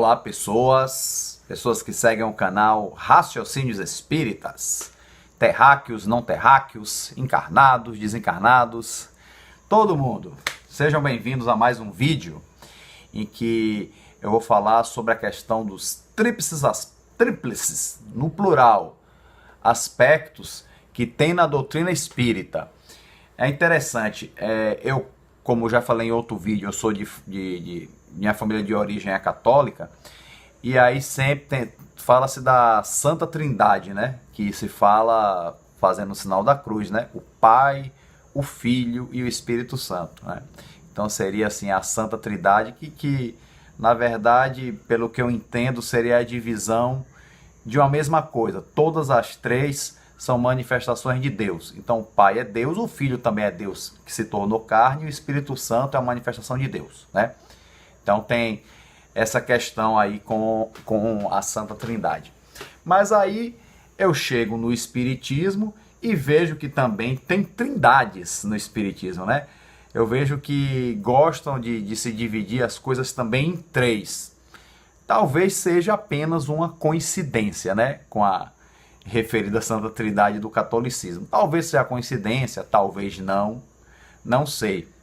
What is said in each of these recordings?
Olá pessoas que seguem o canal Raciocínios Espíritas, terráqueos, não terráqueos, encarnados, desencarnados, todo mundo. Sejam bem-vindos a mais um vídeo em que eu vou falar sobre a questão dos tríplices, no plural, aspectos que tem na doutrina espírita. É interessante, eu, como já falei em outro vídeo, eu sou minha família de origem é católica, e aí sempre fala-se da Santa Trindade, né? Que se fala fazendo o sinal da cruz, né? O Pai, o Filho e o Espírito Santo, né? Então seria assim a Santa Trindade, que na verdade, pelo que eu entendo, seria a divisão de uma mesma coisa. Todas as três são manifestações de Deus. Então o Pai é Deus, o Filho também é Deus que se tornou carne, e o Espírito Santo é a manifestação de Deus, né? Então tem essa questão aí com a Santa Trindade. Mas aí eu chego no Espiritismo e vejo que também tem trindades no Espiritismo, né? Eu vejo que gostam de se dividir as coisas também em três. Talvez seja apenas uma coincidência, né? Com a referida Santa Trindade do catolicismo. Talvez seja coincidência, talvez não, não sei.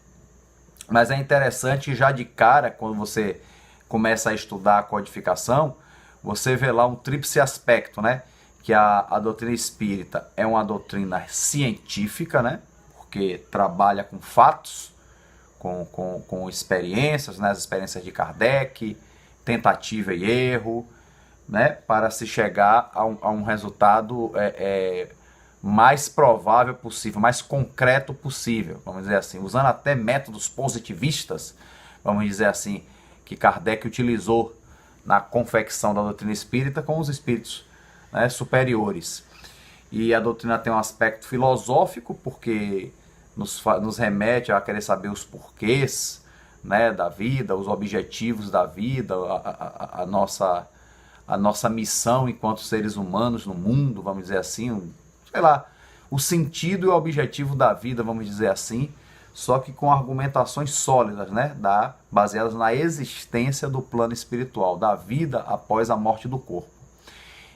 Mas é interessante já de cara, quando você começa a estudar a codificação, você vê lá um tríplice aspecto, né? Que a doutrina espírita é uma doutrina científica, né? Porque trabalha com fatos, com experiências, né? As experiências de Kardec, tentativa e erro, né? Para se chegar a um resultado mais provável possível, mais concreto possível, vamos dizer assim, usando até métodos positivistas, vamos dizer assim, que Kardec utilizou na confecção da doutrina espírita com os espíritos, né, superiores. E a doutrina tem um aspecto filosófico, porque nos remete a querer saber os porquês, né, da vida, os objetivos da vida, a nossa missão enquanto seres humanos no mundo, vamos dizer assim, sei lá, o sentido e o objetivo da vida, vamos dizer assim, só que com argumentações sólidas, né, baseadas na existência do plano espiritual, da vida após a morte do corpo.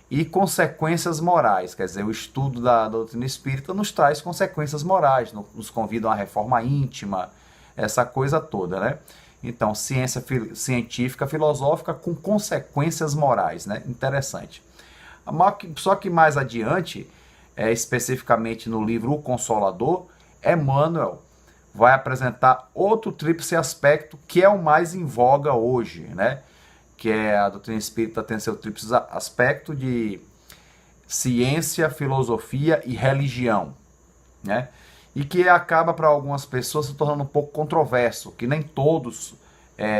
E consequências morais, quer dizer, o estudo da doutrina espírita nos traz consequências morais, nos convida a uma reforma íntima, essa coisa toda, né? Então, ciência científica, filosófica com consequências morais, né? Interessante. Só que mais adiante, especificamente no livro O Consolador, Emmanuel vai apresentar outro tríplice aspecto que é o mais em voga hoje, né? Que é a doutrina espírita tem seu tríplice aspecto de ciência, filosofia e religião, né? E que acaba para algumas pessoas se tornando um pouco controverso, que nem todos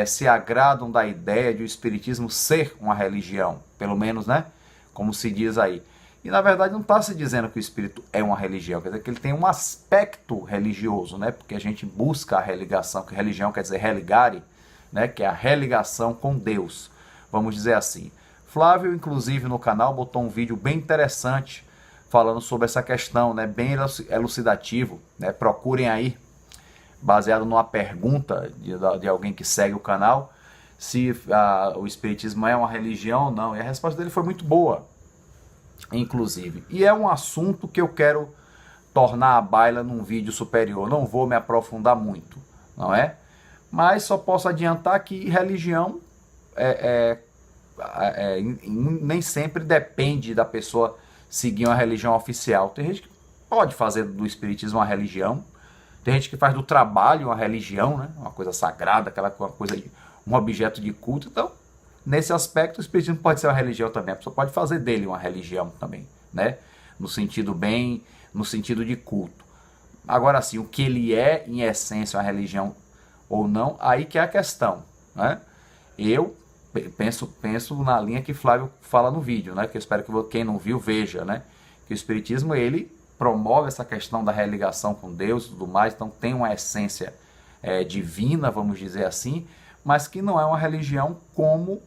se agradam da ideia de o espiritismo ser uma religião, pelo menos, né? Como se diz aí. E na verdade não está se dizendo que o espírito é uma religião, quer dizer que ele tem um aspecto religioso, né? Porque a gente busca a religação, que religião quer dizer religare, né? Que é a religação com Deus, vamos dizer assim. Flávio, inclusive, no canal botou um vídeo bem interessante falando sobre essa questão, né? Bem elucidativo, né? Procurem aí, baseado numa pergunta de alguém que segue o canal, se o espiritismo é uma religião ou não. E a resposta dele foi muito boa, inclusive. E é um assunto que eu quero tornar a baila num vídeo superior. Não vou me aprofundar muito, não é? Mas só posso adiantar que religião nem sempre depende da pessoa seguir uma religião oficial. Tem gente que pode fazer do espiritismo uma religião, tem gente que faz do trabalho uma religião, né? Uma coisa sagrada, aquela coisa, um objeto de culto. Então, nesse aspecto, o espiritismo pode ser uma religião também. A pessoa pode fazer dele uma religião também, né? No sentido de culto. Agora sim, o que ele é em essência uma religião ou não, aí que é a questão, né? Eu penso na linha que Flávio fala no vídeo, né? Que eu espero que quem não viu veja, né? Que o espiritismo ele promove essa questão da religação com Deus e tudo mais, então tem uma essência divina, vamos dizer assim, mas que não é uma religião como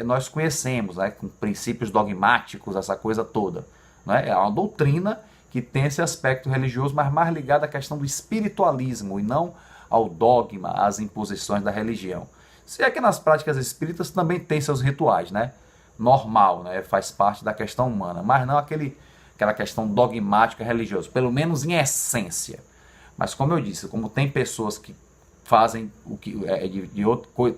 nós conhecemos, né? Com princípios dogmáticos, essa coisa toda, né? É uma doutrina que tem esse aspecto religioso, mas mais ligado à questão do espiritualismo e não ao dogma, às imposições da religião. Se é que nas práticas espíritas também tem seus rituais, né? Normal, né? Faz parte da questão humana, mas não aquela questão dogmática religiosa, pelo menos em essência. Mas como eu disse, como tem pessoas que fazem o que é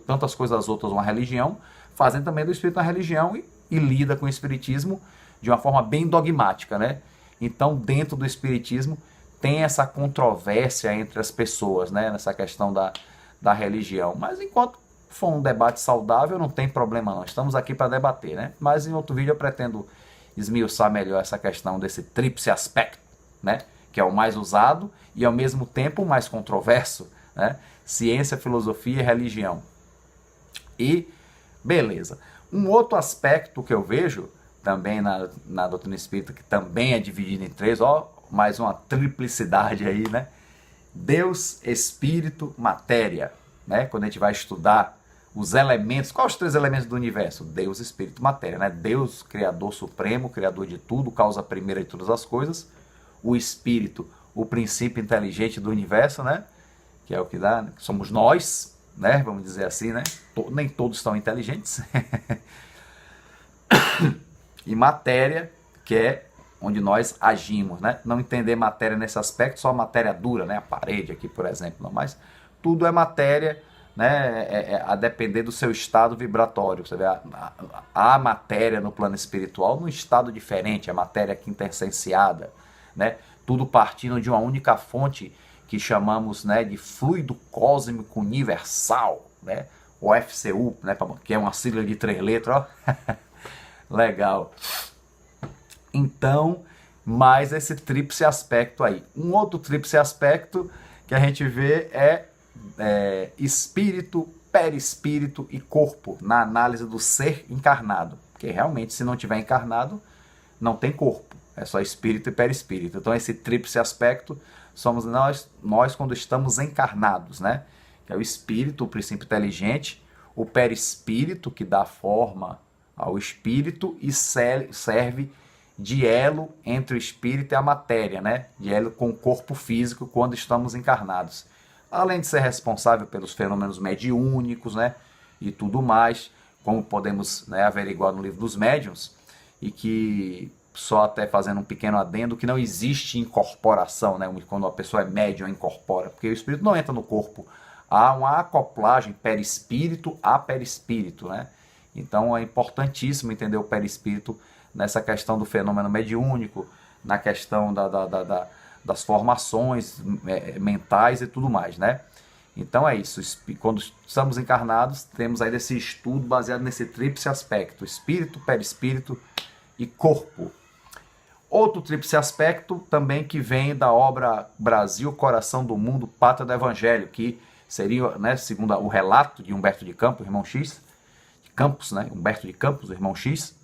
tantas coisas outras uma religião, fazem também do espírito uma religião e lida com o espiritismo de uma forma bem dogmática, né? Então, dentro do espiritismo tem essa controvérsia entre as pessoas, né? Nessa questão da religião. Mas enquanto for um debate saudável, não tem problema não. Estamos aqui para debater, né? Mas em outro vídeo eu pretendo esmiuçar melhor essa questão desse tríplice aspecto, né? Que é o mais usado e ao mesmo tempo o mais controverso, né? Ciência, filosofia e religião. E beleza. Um outro aspecto que eu vejo também na doutrina espírita, que também é dividido em três, ó, mais uma triplicidade aí, né? Deus, Espírito, Matéria, né? Quando a gente vai estudar os elementos, quais os três elementos do universo? Deus, Espírito, Matéria, né? Deus, Criador Supremo, Criador de tudo, causa primeira de todas as coisas. O Espírito, o princípio inteligente do universo, né? Que é o que dá, né? Somos nós, né? Vamos dizer assim, né? Nem todos estão inteligentes. E matéria, que é onde nós agimos, né? Não entender matéria nesse aspecto, só matéria dura, né? A parede aqui, por exemplo, não, mas tudo é matéria, né? A depender do seu estado vibratório. Você vê a matéria no plano espiritual num estado diferente, a matéria quintessenciada, né? Tudo partindo de uma única fonte que chamamos, né, de fluido cósmico universal, né? O FCU, né? Que é uma sigla de 3 letras, ó. Legal. Então, mais esse tríplice aspecto aí. Um outro tríplice aspecto que a gente vê é espírito, perispírito e corpo, na análise do ser encarnado. Porque realmente, se não tiver encarnado, não tem corpo. É só espírito e perispírito. Então, esse tríplice aspecto somos nós quando estamos encarnados, né? Que é o espírito, o princípio inteligente, o perispírito, que dá forma ao espírito e serve de elo entre o espírito e a matéria, né? De elo com o corpo físico quando estamos encarnados. Além de ser responsável pelos fenômenos mediúnicos, né? E tudo mais, como podemos, né, averiguar no livro dos médiuns, e que só até fazendo um pequeno adendo, que não existe incorporação, né? Quando a pessoa é médium, incorpora, porque o espírito não entra no corpo. Há uma acoplagem perispírito a perispírito, né? Então é importantíssimo entender o perispírito nessa questão do fenômeno mediúnico, na questão das formações mentais e tudo mais, né? Então é isso, quando estamos encarnados, temos aí esse estudo baseado nesse tríplice aspecto, espírito, perispírito e corpo. Outro tríplice aspecto também que vem da obra Brasil, Coração do Mundo, Pátria do Evangelho, que seria, né, segundo o relato de Humberto de Campos, irmão X, Campos, né? Humberto de Campos, o irmão X,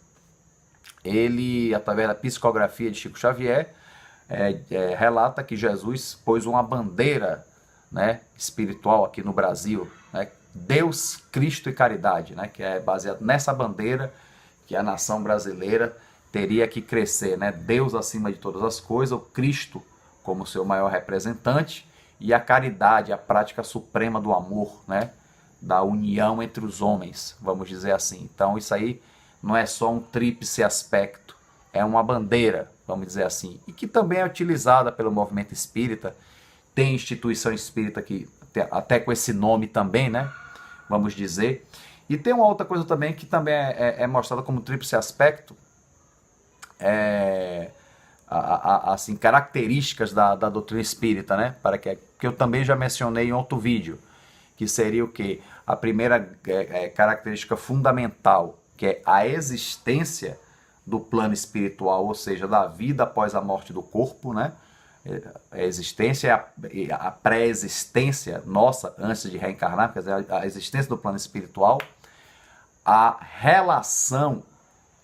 ele, através da psicografia de Chico Xavier, relata que Jesus pôs uma bandeira, né, espiritual aqui no Brasil, né? Deus, Cristo e Caridade, né? Que é baseado nessa bandeira que a nação brasileira teria que crescer, né? Deus acima de todas as coisas, o Cristo como seu maior representante e a caridade, a prática suprema do amor, né? Da união entre os homens, vamos dizer assim. Então isso aí não é só um tríplice aspecto, é uma bandeira, vamos dizer assim, e que também é utilizada pelo movimento espírita. Tem instituição espírita que até com esse nome também, né, vamos dizer. E tem uma outra coisa também que também é mostrada como tríplice aspecto, assim, características da doutrina espírita, né, que eu também já mencionei em outro vídeo, que seria o quê? A primeira característica fundamental, que é a existência do plano espiritual, ou seja, da vida após a morte do corpo, né? A existência e a pré-existência nossa antes de reencarnar, quer dizer, a existência do plano espiritual, a relação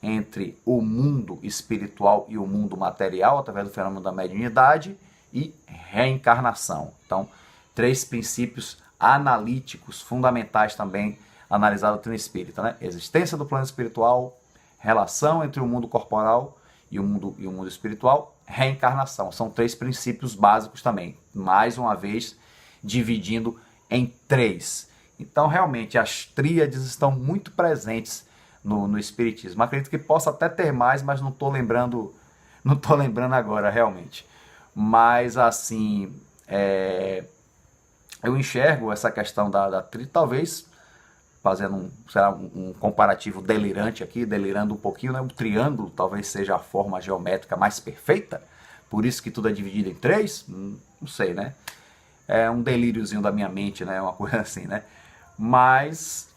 entre o mundo espiritual e o mundo material, através do fenômeno da mediunidade, e reencarnação. Então, 3 princípios analíticos fundamentais também analisados na doutrina espírita, né? Existência do plano espiritual, relação entre o mundo corporal e o mundo espiritual, reencarnação. São 3 princípios básicos também, mais uma vez dividindo em 3. Então, realmente, as tríades estão muito presentes no Espiritismo. Acredito que possa até ter mais, mas não estou lembrando agora, realmente. Mas, assim, eu enxergo essa questão da tríade, talvez, fazendo um comparativo delirante aqui, delirando um pouquinho, né? O triângulo talvez seja a forma geométrica mais perfeita, por isso que tudo é dividido em três, não sei, né? É um delíriozinho da minha mente, né? Uma coisa assim, né? Mas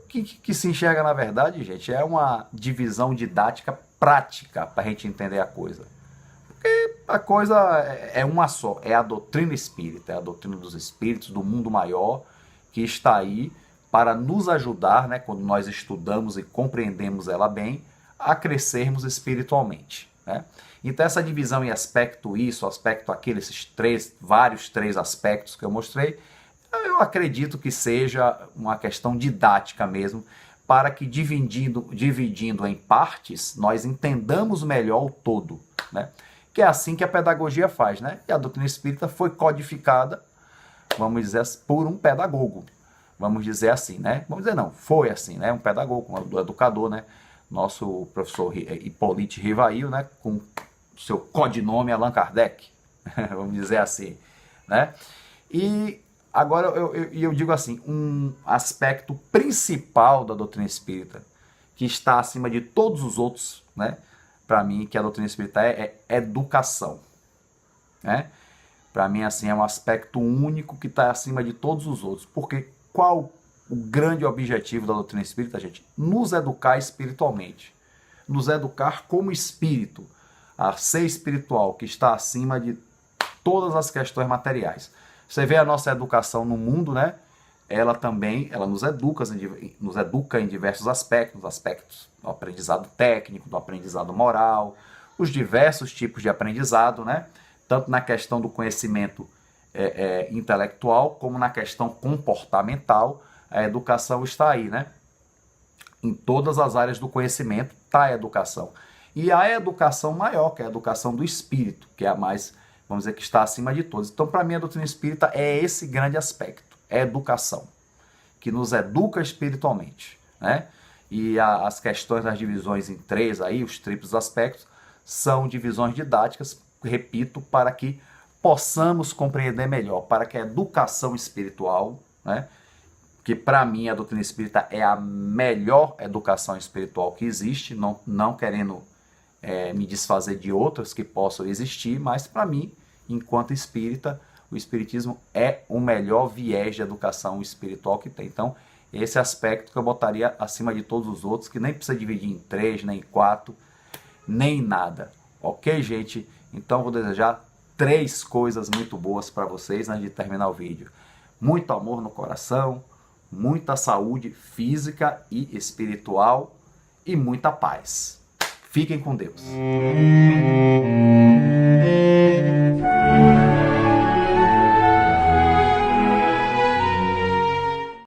o que se enxerga na verdade, gente, é uma divisão didática prática para a gente entender a coisa. Porque a coisa é uma só, é a doutrina espírita, é a doutrina dos espíritos, do mundo maior, que está aí para nos ajudar, né, quando nós estudamos e compreendemos ela bem, a crescermos espiritualmente, né? Então essa divisão em aspecto isso, aspecto aquele, esses vários três aspectos que eu mostrei, eu acredito que seja uma questão didática mesmo, para que dividindo em partes, nós entendamos melhor o todo, né? Que é assim que a pedagogia faz, né? E a doutrina espírita foi codificada, vamos dizer, por um pedagogo. Vamos dizer assim, né? Vamos dizer não, foi assim, né? Um pedagogo, um educador, né? Nosso professor Hipólito Rivail, né? Com seu codinome Allan Kardec, vamos dizer assim, né? E agora eu digo assim, um aspecto principal da doutrina espírita, que está acima de todos os outros, né? Para mim, que a doutrina espírita é educação, né? Para mim, assim, é um aspecto único que está acima de todos os outros. Porque qual o grande objetivo da doutrina espírita, gente? Nos educar espiritualmente. Nos educar como espírito, a ser espiritual, que está acima de todas as questões materiais. Você vê a nossa educação no mundo, né? Ela nos educa em diversos aspectos do aprendizado técnico, do aprendizado moral, os diversos tipos de aprendizado, né? Tanto na questão do conhecimento intelectual, como na questão comportamental, a educação está aí, né? Em todas as áreas do conhecimento está a educação. E a educação maior, que é a educação do espírito, que é a mais, vamos dizer, que está acima de todos. Então, para mim, a doutrina espírita é esse grande aspecto, é a educação, que nos educa espiritualmente, né? E as questões das divisões em três aí, os triplos aspectos, são divisões didáticas, repito, para que possamos compreender melhor, para que a educação espiritual, né, que para mim a doutrina espírita é a melhor educação espiritual que existe, não querendo me desfazer de outras que possam existir, mas para mim, enquanto espírita, o espiritismo é o melhor viés de educação espiritual que tem. Então, esse aspecto que eu botaria acima de todos os outros, que nem precisa dividir em três, nem em quatro, nem nada. Ok, gente? Então, vou desejar 3 coisas muito boas para vocês antes de terminar o vídeo. Muito amor no coração, muita saúde física e espiritual e muita paz. Fiquem com Deus.